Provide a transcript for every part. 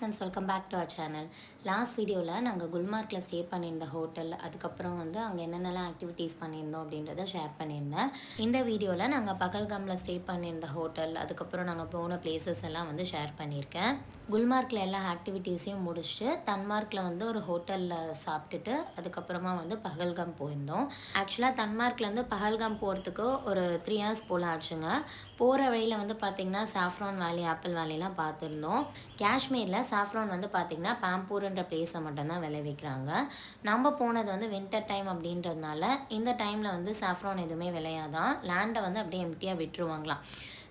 Friends, welcome back to our channel. Last வீடியோவில் நாங்கள் குல்மார்க்கில் stay பண்ணியிருந்த ஹோட்டல், அதுக்கப்புறம் வந்து அங்கே என்னென்னலாம் ஆக்டிவிட்டீஸ் பண்ணியிருந்தோம் அப்படின்றத ஷேர் பண்ணியிருந்தேன். இந்த வீடியோவில் நாங்கள் பகல்காமில் ஸ்டே பண்ணியிருந்த ஹோட்டல், அதுக்கப்புறம் நாங்கள் போன பிளேசஸ் எல்லாம் வந்து ஷேர் பண்ணியிருக்கேன். குல்மார்க்கில் எல்லா ஆக்டிவிட்டீஸையும் முடிச்சுட்டு தன்மார்க்கில் வந்து ஒரு ஹோட்டலில் சாப்பிட்டுட்டு அதுக்கப்புறமா வந்து பகல்காம் போயிருந்தோம். ஆக்சுவலாக தன்மார்க்லேருந்து பகல்காம் போகிறதுக்கு ஒரு 3 hours போல் ஆச்சுங்க. போகிற வழியில் வந்து பார்த்திங்கன்னா சாஃப்ரான் வேலி, ஆப்பிள் வேலிலாம் பார்த்துருந்தோம். காஷ்மீரில் சாஃப்ரான் வந்து பார்த்திங்கன்னா பாம்பூர்ன்ற பிளேஸில் மட்டும்தான் விளைவிக்கிறாங்க. நம்ம போனது வந்து வின்டர் டைம் அப்படின்றதுனால இந்த டைமில் வந்து சாஃப்ரான் எதுவுமே விளையாதான், லேண்டை வந்து அப்படியே எம்டியாக விட்டுருவாங்களாம்.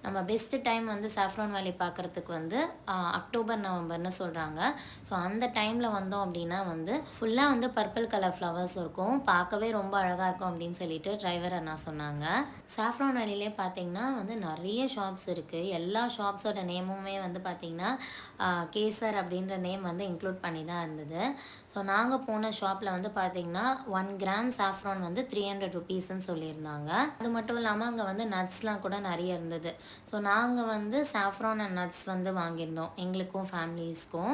நம்ம பெஸ்ட்டு டைம் வந்து சாஃப்ரான் வேலி பார்க்குறதுக்கு வந்து அக்டோபர் நவம்பர்னு சொல்கிறாங்க. ஸோ அந்த டைமில் வந்தோம் அப்படின்னா வந்து ஃபுல்லாக வந்து பர்பிள் கலர் ஃப்ளவர்ஸ் இருக்கும், பார்க்கவே ரொம்ப அழகாக இருக்கும் அப்படின்னு சொல்லிட்டு டிரைவர் அண்ணா சொன்னாங்க. சாஃப்ரான் வேலிலே பார்த்திங்கன்னா வந்து நிறைய ஷாப்ஸ் இருக்குது. எல்லா ஷாப்ஸோட நேமுமே வந்து பார்த்திங்கன்னா கேசர் அப்படின்ற நேம் வந்து இன்க்ளூட் பண்ணி தான் இருந்தது. ஸோ நாங்கள் போன ஷாப்பில் வந்து பார்த்திங்கன்னா 1 gram சாஃப்ரான் வந்து 300 rupeesன்னு சொல்லியிருந்தாங்க. அது மட்டும் இல்லாமல் அங்கே வந்து நட்ஸ்லாம் கூட நிறைய இருந்தது. ஸோ நாங்கள் வந்து சாஃப்ரான் அண்ட் நட்ஸ் வந்து வாங்கியிருந்தோம் எங்களுக்கும் ஃபேமிலிஸ்க்கும்.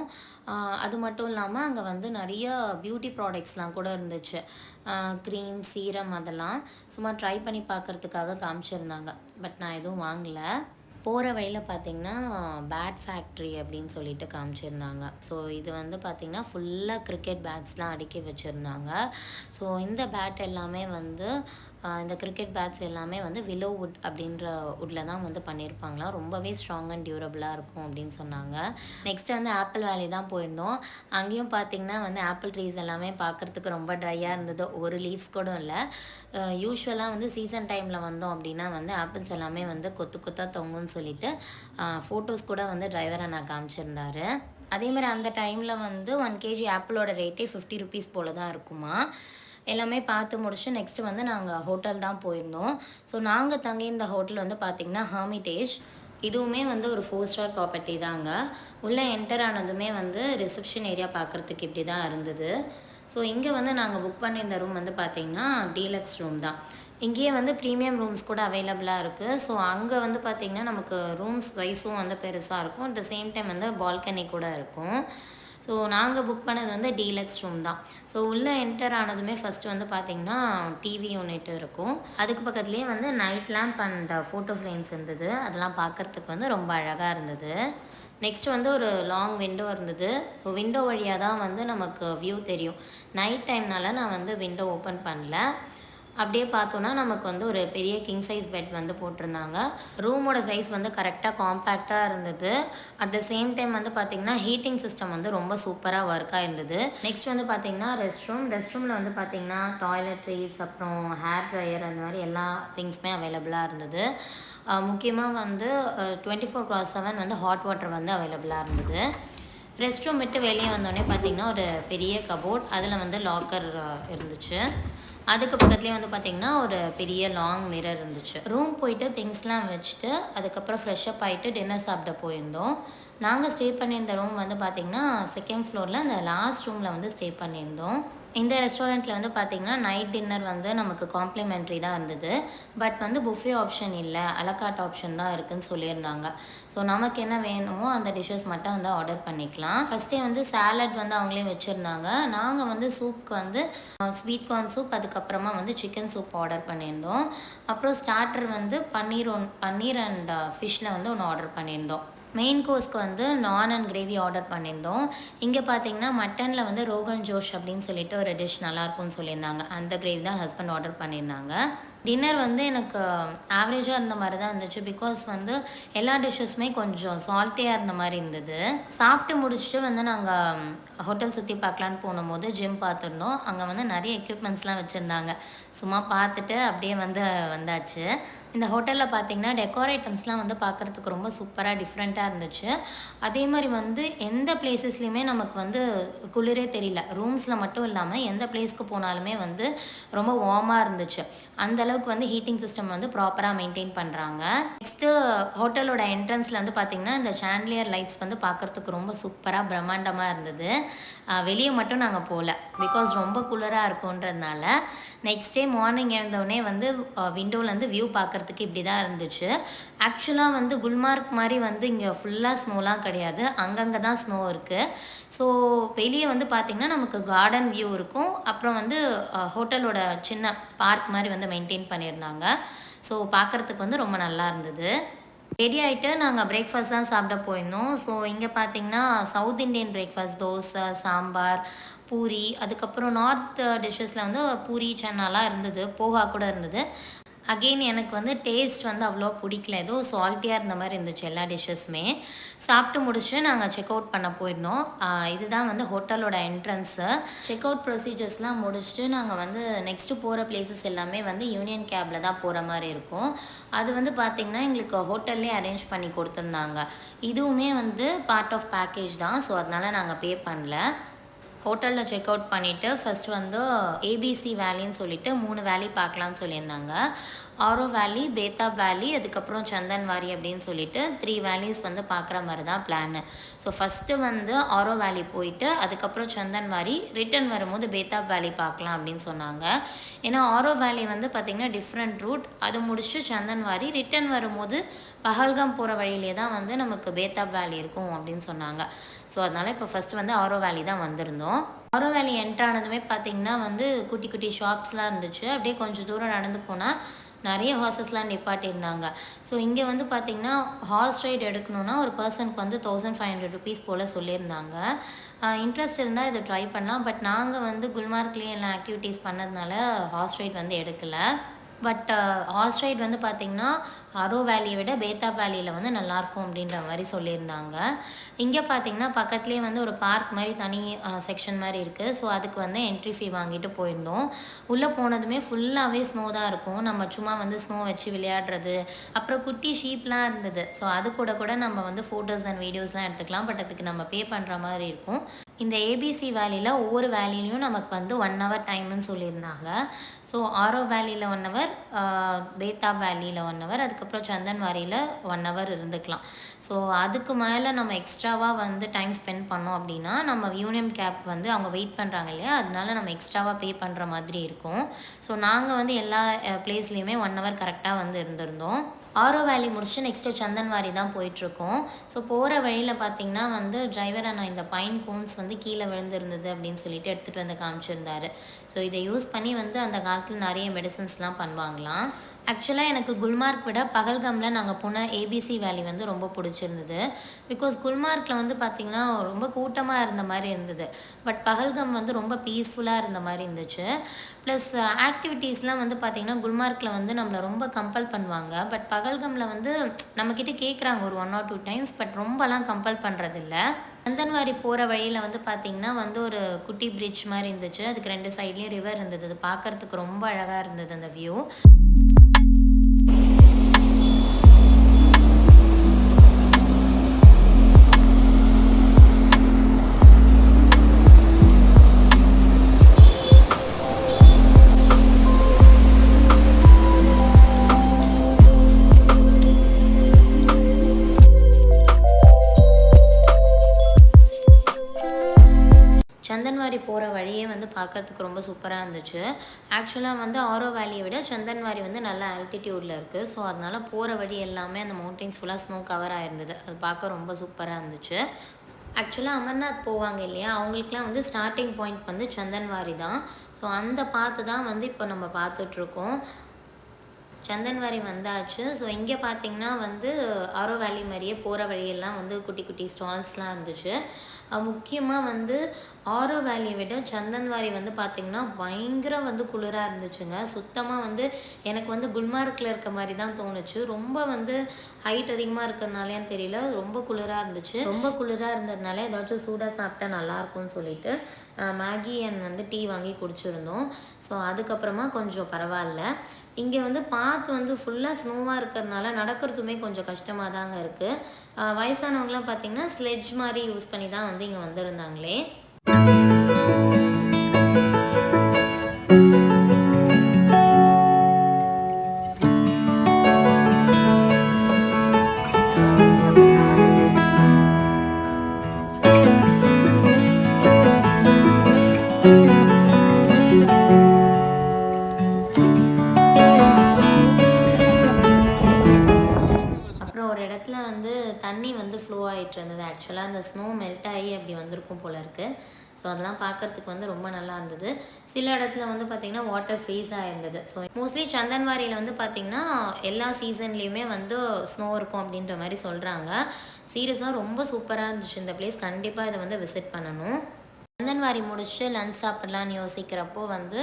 அது மட்டும் இல்லாமல் அங்கே வந்து நிறைய பியூட்டி ப்ராடக்ட்ஸ்லாம் கூட இருந்துச்சு. க்ரீம், சீரம் அதெல்லாம் சும்மா ட்ரை பண்ணி பார்க்குறதுக்காக காமிச்சிருந்தாங்க. பட் நான் எதுவும் வாங்கலை. போகிற வழியில் பார்த்திங்கன்னா பேட் ஃபேக்ட்ரி அப்படின்னு சொல்லிட்டு காமிச்சிருந்தாங்க. ஸோ இது வந்து பார்த்திங்கன்னா ஃபுல்லாக கிரிக்கெட் பேட்ஸ்லாம் அடுக்கி வச்சுருந்தாங்க. ஸோ இந்த பேட் எல்லாமே வந்து இந்த கிரிக்கெட் பேட்ஸ் எல்லாமே வந்து வில்லோ வுட் அப்படின்ற வுட்டில் தான் வந்து பண்ணியிருப்பாங்களாம். ரொம்பவே ஸ்ட்ராங் அண்ட் டியூரபிளாக இருக்கும் அப்படின்னு சொன்னாங்க. நெக்ஸ்ட்டு வந்து ஆப்பிள் வேலி தான் போயிருந்தோம். அங்கேயும் பார்த்திங்கன்னா வந்து ஆப்பிள் ட்ரீஸ் எல்லாமே பார்க்குறதுக்கு ரொம்ப ட்ரையாக இருந்தது, ஒரு லீவ்ஸ் கூட இல்லை. யூஸ்வலாக வந்து சீசன் டைமில் வந்தோம் அப்படின்னா வந்து ஆப்பிள்ஸ் எல்லாமே வந்து கொத்து கொத்தாக தொங்குன்னு சொல்லிட்டு ஃபோட்டோஸ் கூட வந்து டிரைவரை நான் காமிச்சிருந்தாரு. அதேமாதிரி அந்த டைமில் வந்து 1 kg ஆப்பிளோட ரேட்டே 50 rupees போல் தான் இருக்குமா. எல்லாமே பார்த்து முடிச்சு நெக்ஸ்ட்டு வந்து நாங்கள் ஹோட்டல் தான் போயிருந்தோம். ஸோ நாங்கள் தங்கியிருந்த ஹோட்டல் வந்து பார்த்திங்கன்னா ஹெர்மிட்டேஜ். இதுவுமே வந்து ஒரு 4 star ப்ராப்பர்ட்டி தாங்க. உள்ளே என்டர் ஆனதுமே வந்து ரிசப்ஷன் ஏரியா பார்க்குறதுக்கு இப்படி தான் இருந்தது. ஸோ இங்கே வந்து நாங்கள் புக் பண்ணியிருந்த ரூம் வந்து பார்த்திங்கன்னா டீலக்ஸ் ரூம் தான். இங்கேயே வந்து ப்ரீமியம் ரூம்ஸ் கூட அவைலபிளாக இருக்குது. ஸோ அங்கே வந்து பார்த்திங்கன்னா நமக்கு ரூம்ஸ் சைஸும் வந்து பெருசாக இருக்கும், அட் த சேம் டைம் வந்து பால்கனி கூட இருக்கும். ஸோ நாங்கள் புக் பண்ணது வந்து டீலக்ஸ் ரூம் தான். ஸோ உள்ளே என்டர் ஆனதுமே ஃபஸ்ட்டு வந்து பார்த்திங்கன்னா டிவி யூனிட் இருக்கும். அதுக்கு பக்கத்துலேயே வந்து night lamp and photo frames இருந்தது. அதெல்லாம் பார்க்குறதுக்கு வந்து ரொம்ப அழகாக இருந்தது. நெக்ஸ்ட் வந்து ஒரு லாங் விண்டோ இருந்தது. ஸோ விண்டோ வழியாக தான் வந்து நமக்கு வியூ தெரியும். நைட் டைம்னால நான் வந்து விண்டோ ஓப்பன் பண்ணல. அப்படியே பார்த்தோன்னா நமக்கு வந்து ஒரு பெரிய கிங் சைஸ் பெட் வந்து போட்டிருந்தாங்க. ரூமோட சைஸ் வந்து கரெக்டாக காம்பேக்டாக இருந்தது. அட் த சேம் டைம் வந்து பார்த்திங்கன்னா ஹீட்டிங் சிஸ்டம் வந்து ரொம்ப சூப்பராக ஒர்க்காக இருந்தது. நெக்ஸ்ட் வந்து பார்த்திங்கன்னா ரெஸ்ட் ரூமில் வந்து பார்த்திங்கன்னா டாய்லெட்ரிஸ், அப்புறம் ஹேர் ட்ரையர், அந்த மாதிரி எல்லா திங்ஸுமே அவைலபிளாக இருந்தது. முக்கியமாக வந்து 24/7 வந்து ஹாட் வாட்டர் வந்து அவைலபிளாக இருந்தது. ரெஸ்ட் ரூம் விட்டு வெளியே வந்தோடனே பார்த்திங்கன்னா ஒரு பெரிய கபோர்ட், அதில் வந்து லாக்கர் இருந்துச்சு. அதுக்கு பக்கத்துலேயே வந்து பார்த்திங்கன்னா ஒரு பெரிய லாங் மிரர் இருந்துச்சு. ரூம் போயிட்டு திங்ஸ்லாம் வச்சுட்டு அதுக்கப்புறம் ஃப்ரெஷ்அப் ஆகிட்டு டின்னர் சாப்பிட போயிருந்தோம். நாங்கள் ஸ்டே பண்ணியிருந்த ரூம் வந்து பார்த்திங்கன்னா 2nd floorல அந்த லாஸ்ட் ரூமில் வந்து ஸ்டே பண்ணியிருந்தோம். இந்த ரெஸ்டாரண்ட்டில் வந்து பார்த்திங்கன்னா நைட் டின்னர் வந்து நமக்கு காம்ப்ளிமெண்ட்ரி தான் இருந்தது. பட் வந்து புஃபே ஆப்ஷன் இல்லை, அலகாட் ஆப்ஷன் தான் இருக்குதுன்னு சொல்லியிருந்தாங்க. ஸோ நமக்கு என்ன வேணுமோ அந்த டிஷ்ஷஸ் மட்டும் வந்து ஆர்டர் பண்ணிக்கலாம். ஃபஸ்ட்டே வந்து சாலட் வந்து அவங்களே வச்சுருந்தாங்க. நாங்கள் வந்து சூப்புக்கு வந்து ஸ்வீட் கார்ன் சூப், அதுக்கப்புறமா வந்து சிக்கன் சூப் ஆர்டர் பண்ணியிருந்தோம். அப்புறம் ஸ்டார்டர் வந்து பன்னீர் அண்ட் ஃபிஷ்ஷில் வந்து ஒன்று ஆர்டர் பண்ணியிருந்தோம். மெயின் கோர்ஸ்க்கு வந்து நான் அண்ட் கிரேவி ஆர்டர் பண்ணியிருந்தோம். இங்கே பார்த்திங்கன்னா மட்டனில் வந்து ரோகன் ஜோஷ் அப்படின்னு சொல்லிட்டு ஒரு டிஷ் நல்லாயிருக்கும்னு சொல்லியிருந்தாங்க. அந்த கிரேவி தான் ஹஸ்பண்ட் ஆர்டர் பண்ணியிருந்தாங்க. டின்னர் வந்து எனக்கு ஆவரேஜாக இருந்த மாதிரி தான் இருந்துச்சு. பிகாஸ் வந்து எல்லா டிஷ்ஷஸுமே கொஞ்சம் சால்ட்டியாக இருந்த மாதிரி இருந்தது. சாப்பிட்டு முடிச்சுட்டு வந்து நாங்கள் ஹோட்டல் சுற்றி பார்க்கலான்னு போகும்போது ஜிம் பார்த்துருந்தோம். அங்கே வந்து நிறைய எக்யூப்மெண்ட்ஸ்லாம் வச்சுருந்தாங்க. சும்மா பார்த்துட்டு அப்படியே வந்தாச்சு. இந்த ஹோட்டலில் பார்த்திங்கன்னா டெக்கோர் ஐட்டம்ஸ்லாம் வந்து பார்க்குறதுக்கு ரொம்ப சூப்பராக டிஃப்ரெண்ட்டாக இருந்துச்சு. அதே மாதிரி வந்து எந்த பிளேசஸ்லையுமே நமக்கு வந்து குளிரே தெரியல. ரூம்ஸில் மட்டும் இல்லாமல் எந்த பிளேஸ்க்கு போனாலுமே வந்து ரொம்ப வார்மாக இருந்துச்சு. அந்தளவுக்கு வந்து ஹீட்டிங் சிஸ்டம் வந்து ப்ராப்பராக மெயின்டைன் பண்ணுறாங்க. நெக்ஸ்ட்டு ஹோட்டலோட என்ட்ரன்ஸில் வந்து பார்த்திங்கன்னா இந்த சாண்ட்லியர் லைட்ஸ் வந்து பார்க்குறதுக்கு ரொம்ப சூப்பராக பிரம்மாண்டமாக இருந்தது. வெளியே மட்டும் நாங்கள் போகல, பிகாஸ் ரொம்ப குளிராக இருக்குன்றதுனால. நெக்ஸ்ட் டே மார்னிங் எழுந்தோடனே வந்து விண்டோலேருந்து வியூ பார்க்குறதுக்கு பார்க்குறதுக்கு இப்படி தான் இருந்துச்சு. ஆக்சுவலாக வந்து குல்மார்க் மாதிரி வந்து இங்கே ஃபுல்லாக ஸ்னோலாம் கிடையாது, அங்கங்கே தான் ஸ்னோ இருக்குது. ஸோ வெளியே வந்து பார்த்திங்கன்னா நமக்கு கார்டன் வியூ இருக்கும். அப்புறம் வந்து ஹோட்டலோட சின்ன பார்க் மாதிரி வந்து மெயின்டைன் பண்ணியிருந்தாங்க. ஸோ பார்க்குறதுக்கு வந்து ரொம்ப நல்லா இருந்தது. ரெடி ஆகிட்டு நாங்கள் பிரேக்ஃபாஸ்ட் தான் சாப்பிட போயிருந்தோம். ஸோ இங்கே பார்த்திங்கன்னா south Indian breakfast, dosa, sambar, puri, அதுக்கப்புறம் நார்த் டிஷ்ஷஸில் வந்து பூரி, சன்னாலாம் இருந்தது, போகா கூட இருந்தது. அகெயின் எனக்கு வந்து டேஸ்ட் வந்து அவ்வளோ பிடிக்கல, ஏதோ சால்ட்டியாக இருந்த மாதிரி இருந்துச்சு எல்லா டிஷ்ஷஸுமே. சாப்பிட்டு முடிச்சு நாங்கள் செக் அவுட் பண்ண போயிருந்தோம். இதுதான் வந்து ஹோட்டலோட என்ட்ரன்ஸு. செக் அவுட் ப்ரொசீஜர்ஸ்லாம் முடிச்சுட்டு நாங்கள் வந்து நெக்ஸ்ட்டு போகிற பிளேசஸ் எல்லாமே வந்து யூனியன் கேபில் தான் போகிற மாதிரி இருக்கும். அது வந்து பார்த்திங்கன்னா எங்களுக்கு ஹோட்டல்லே அரேஞ்ச் பண்ணி கொடுத்துருந்தாங்க. இதுவுமே வந்து பார்ட் ஆஃப் பேக்கேஜ் தான். ஸோ அதனால் நாங்கள் பே பண்ணல. ஹோட்டலில் செக் அவுட் பண்ணிவிட்டு ஃபஸ்ட்டு வந்து ஏபிசி வேலின்னு சொல்லிட்டு 3 வேலி பார்க்கலான்னு சொல்லியிருந்தாங்க. ஆரோ வேலி, பேத்தாப் வேலி, அதுக்கப்புறம் சந்தன்வாரி அப்படின்னு சொல்லிட்டு 3 வேலிஸ் வந்து பார்க்குற மாதிரி தான் பிளானு. ஸோ ஃபஸ்ட்டு வந்து ஆரோ வேலி போயிட்டு அதுக்கப்புறம் சந்தன்வாரி, ரிட்டன் வரும்போது பேத்தாப் வேலி பார்க்கலாம் அப்படின்னு சொன்னாங்க. ஏன்னா ஆரோ வேலி வந்து பார்த்திங்கன்னா டிஃப்ரெண்ட் ரூட், அது முடிச்சு சந்தன்வாரி, ரிட்டன் வரும்போது பஹல்காம் போகிற வழியிலே தான் வந்து நமக்கு பேத்தாப் வேலி இருக்கும் அப்படின்னு சொன்னாங்க. ஸோ அதனால் இப்போ ஃபஸ்ட்டு வந்து ஆரோ வேலி தான் வந்திருந்தோம். ஆரோ வேலி என்ட்ரானதுமே பார்த்திங்கன்னா வந்து குட்டி குட்டி ஷாப்ஸ்லாம் இருந்துச்சு. அப்படியே கொஞ்சம் தூரம் நடந்து போனால் நிறைய ஹார்சஸ்லாம் நிப்பாட்டியிருந்தாங்க. ஸோ இங்கே வந்து பார்த்திங்கன்னா ஹார்ஸ் ரைடு எடுக்கணுன்னா ஒரு பர்சனுக்கு வந்து 1500 ருபீஸ் போல் சொல்லியிருந்தாங்க. இன்ட்ரெஸ்ட் இருந்தால் இதை ட்ரை பண்ணலாம். பட் நாங்கள் வந்து குல்மார்க்லேயே எல்லாம் ஆக்டிவிட்டீஸ் பண்ணதுனால ஹார்ஸ் ரைட் வந்து எடுக்கலை. பட் ஹார்ஸ் ரைட் வந்து பார்த்திங்கன்னா ஆரோ வேலியை விட பேத்தாப் வேலியில் வந்து நல்லாயிருக்கும் அப்படின்ற மாதிரி சொல்லியிருந்தாங்க. இங்கே பார்த்திங்கன்னா பக்கத்துலேயே வந்து ஒரு பார்க் மாதிரி தனி செக்ஷன் மாதிரி இருக்குது. ஸோ அதுக்கு வந்து என்ட்ரி ஃபீ வாங்கிட்டு போயிருந்தோம். உள்ளே போனதுமே ஃபுல்லாகவே ஸ்னோ தான் இருக்கும். நம்ம சும்மா வந்து ஸ்னோ வச்சு விளையாடுறது, அப்புறம் குட்டி ஷீப்லாம் இருந்தது. ஸோ அது கூட நம்ம வந்து ஃபோட்டோஸ் அண்ட் வீடியோஸ்லாம் எடுத்துக்கலாம். பட் அதுக்கு நம்ம பே பண்ணுற மாதிரி இருக்கும். இந்த ஏபிசி வேலியில் ஒவ்வொரு வேலிலையும் நமக்கு வந்து 1 hour டைம்னு சொல்லியிருந்தாங்க. ஸோ ஆரோ வேலியில் 1 hour, பேத்தாப் வேலியில் 1 hour, அதுக்கப்புறம் சந்தன்வாரியில் 1 hour இருந்துக்கலாம். ஸோ அதுக்கு மேலே நம்ம எக்ஸ்ட்ராவாக வந்து டைம் ஸ்பெண்ட் பண்ணோம் அப்படின்னா நம்ம யூனியன் கேப் வந்து அவங்க வெயிட் பண்ணுறாங்க இல்லையா, அதனால நம்ம எக்ஸ்ட்ராவாக பே பண்ணுற மாதிரி இருக்கும். ஸோ நாங்கள் வந்து எல்லா பிளேஸ்லேயுமே 1 hour கரெக்டாக வந்து இருந்திருந்தோம். ஆரோ வேலி முடிச்சு நெக்ஸ்ட்டு சந்தன்வாரி தான் போயிட்டுருக்கோம். ஸோ போகிற வழியில் பார்த்திங்கன்னா வந்து டிரைவர் அண்ணா இந்த பைன் கோன்ஸ் வந்து கீழே விழுந்துருந்தது அப்படின்னு சொல்லிட்டு எடுத்துகிட்டு வந்து காமிச்சிருந்தாரு. ஸோ இதை யூஸ் பண்ணி வந்து அந்த காலத்தில் நிறைய மெடிசன்ஸ்லாம் பண்ணுவாங்களாம். ஆக்சுவலாக எனக்கு குல்மார்க் விட பஹல்காமில் நாங்கள் போன ஏபிசி வேலி வந்து ரொம்ப பிடிச்சிருந்தது. பிகாஸ் குல்மார்க்கில் வந்து பார்த்திங்கன்னா ரொம்ப கூட்டமாக இருந்த மாதிரி இருந்தது. பட் பஹல்காம் வந்து ரொம்ப பீஸ்ஃபுல்லாக இருந்த மாதிரி இருந்துச்சு. ப்ளஸ் ஆக்டிவிட்டீஸ்லாம் வந்து பார்த்திங்கன்னா குல்மார்க்கில் வந்து நம்மளை ரொம்ப கம்பல் பண்ணுவாங்க. பட் பஹல்காமில் வந்து நம்மக்கிட்ட கேட்குறாங்க ஒரு 1 or 2 times, பட் ரொம்பலாம் கம்பல் பண்ணுறதில்ல. சந்தன்வாரி போகிற வழியில் வந்து பார்த்திங்கன்னா வந்து ஒரு குட்டி பிரிட்ஜ் மாதிரி இருந்துச்சு. அதுக்கு 2 சைட்லேயும் ரிவர் இருந்தது. அது பார்க்குறதுக்கு ரொம்ப அழகாக இருந்தது அந்த வியூ. சந்தன்வாரி போகிற வழியே வந்து பார்க்கறதுக்கு ரொம்ப சூப்பராக இருந்துச்சு. ஆக்சுவலாக வந்து ஆரோ வேலியை விட சந்தன்வாரி வந்து நல்ல ஆல்டிடியூடில் இருக்குது. ஸோ அதனால் போகிற வழி எல்லாமே அந்த மவுண்டெயின்ஸ் ஃபுல்லாக ஸ்னோ கவர் ஆகிருந்தது. அது பார்க்க ரொம்ப சூப்பராக இருந்துச்சு. ஆக்சுவலாக அமர்நாத் போவாங்க இல்லையா, அவங்களுக்குலாம் வந்து ஸ்டார்டிங் பாயிண்ட் வந்து சந்தன்வாரி தான். ஸோ அந்த பார்த்து தான் வந்து இப்போ நம்ம பார்த்துட்ருக்கோம். சந்தன்வாரி வந்தாச்சு. ஸோ இங்கே பார்த்திங்கன்னா வந்து ஆரோ வேலி மாதிரியே போகிற வழியெல்லாம் வந்து குட்டி குட்டி ஸ்டால்ஸ்லாம் இருந்துச்சு. முக்கியமாக வந்து ஆரோ வேலியை விட சந்தன்வாரி வந்து பார்த்திங்கன்னா பயங்கர வந்து குளிராக இருந்துச்சுங்க. சுத்தமாக வந்து எனக்கு வந்து குல்மார்க்கில் இருக்க மாதிரி தான் தோணுச்சு. ரொம்ப வந்து ஹைட் அதிகமாக இருக்கிறதுனாலேன்னு தெரியல, ரொம்ப குளிராக இருந்துச்சு. ரொம்ப குளிராக இருந்ததுனால ஏதாச்சும் சூடாக சாப்பிட்டா நல்லாயிருக்கும்னு சொல்லிட்டு மேகி அண்ட் வந்து டீ வாங்கி குடிச்சிருந்தோம். ஸோ அதுக்கப்புறமா கொஞ்சம் பரவாயில்ல. இங்கே வந்து பாத்து வந்து ஃபுல்லாக ஸ்னோவாக இருக்கிறதுனால நடக்கிறதுமே கொஞ்சம் கஷ்டமாக தாங்க இருக்குது. வயசானவங்களாம் பார்த்திங்கன்னா ஸ்லெட்ஜ் மாதிரி யூஸ் பண்ணி தான் வந்து இங்கே வந்திருந்தாங்களே. அப்புறம் ஒரு இடத்துல வந்து தண்ணி வந்து ஃப்ளோ ஆகிட்டு இருந்தது. ஆக்சுவலாக அந்த ஸ்னோ மெல்ட் ஆகி அப்படி வந்திருக்கும் போல இருக்குது. ஸோ அதெல்லாம் பார்க்குறதுக்கு வந்து ரொம்ப நல்லா இருந்தது. சில இடத்துல வந்து பார்த்திங்கன்னா வாட்டர் ஃப்ரீஸ் ஆகிருந்தது. ஸோ மோஸ்ட்லி சந்தன்வாரியில் வந்து பார்த்திங்கன்னா எல்லா சீசன்லேயுமே வந்து ஸ்னோ இருக்கும் அப்படின்ற மாதிரி சொல்கிறாங்க. சீரியஸாக ரொம்ப சூப்பராக இருந்துச்சு இந்த பிளேஸ். கண்டிப்பாக இதை வந்து விசிட் பண்ணணும். சந்தன்வாரி முடிச்சுட்டு லஞ்ச் சாப்பிட்லான்னு யோசிக்கிறப்போ வந்து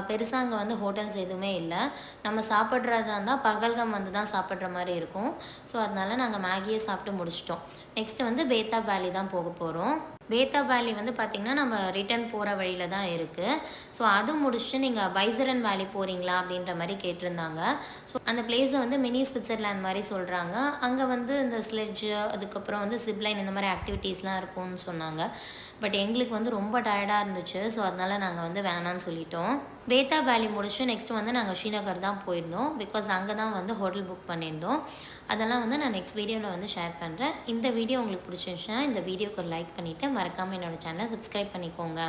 பெருசாக அங்கே வந்து ஹோட்டல்ஸ் எதுவுமே இல்லை. நம்ம சாப்பிட்றதா இருந்தால் பகல்கம் வந்து தான் சாப்பிட்ற மாதிரி இருக்கும். ஸோ அதனால நாங்கள் மேகியே சாப்பிட்டு முடிச்சிட்டோம். நெக்ஸ்ட்டு வந்து பேத்தாப் வேலி தான் போக போகிறோம். பேத்தாப் வேலி வந்து பார்த்திங்கன்னா நம்ம ரிட்டர்ன் போகிற வழியில் தான் இருக்குது. ஸோ அது முடிச்சுட்டு நீங்கள் பைசரன் வேலி போகிறீங்களா அப்படின்ற மாதிரி கேட்டிருந்தாங்க. ஸோ அந்த பிளேஸை வந்து மினி ஸ்விட்சர்லேண்ட் மாதிரி சொல்கிறாங்க. அங்கே வந்து இந்த ஸ்லெட்ஜு அதுக்கப்புறம் வந்து சிப்லைன் இந்த மாதிரி ஆக்டிவிட்டீஸ்லாம் இருக்கும்னு சொன்னாங்க. பட் எங்களுக்கு வந்து ரொம்ப டயர்டாக இருந்துச்சு. ஸோ அதனால் நாங்கள் வந்து வேணான்னு சொல்லிட்டோம். பேத்தாப் வேலி முடிச்சுட்டு நெக்ஸ்ட்டு வந்து நாங்கள் ஸ்ரீநகர் தான் போயிருந்தோம். பிகாஸ் அங்கே தான் வந்து ஹோட்டல் புக் பண்ணியிருந்தோம். அதெல்லாம் வந்து நான் நெக்ஸ்ட் வீடியோவில் வந்து ஷேர் பண்ணுறேன். இந்த வீடியோ உங்களுக்கு பிடிச்சிருந்துச்சுன்னா இந்த வீடியோக்கு ஒரு லைக் பண்ணிவிட்டு மறக்காமல் என்னோடய சேனலை சப்ஸ்கிரைப் பண்ணிக்கோங்க.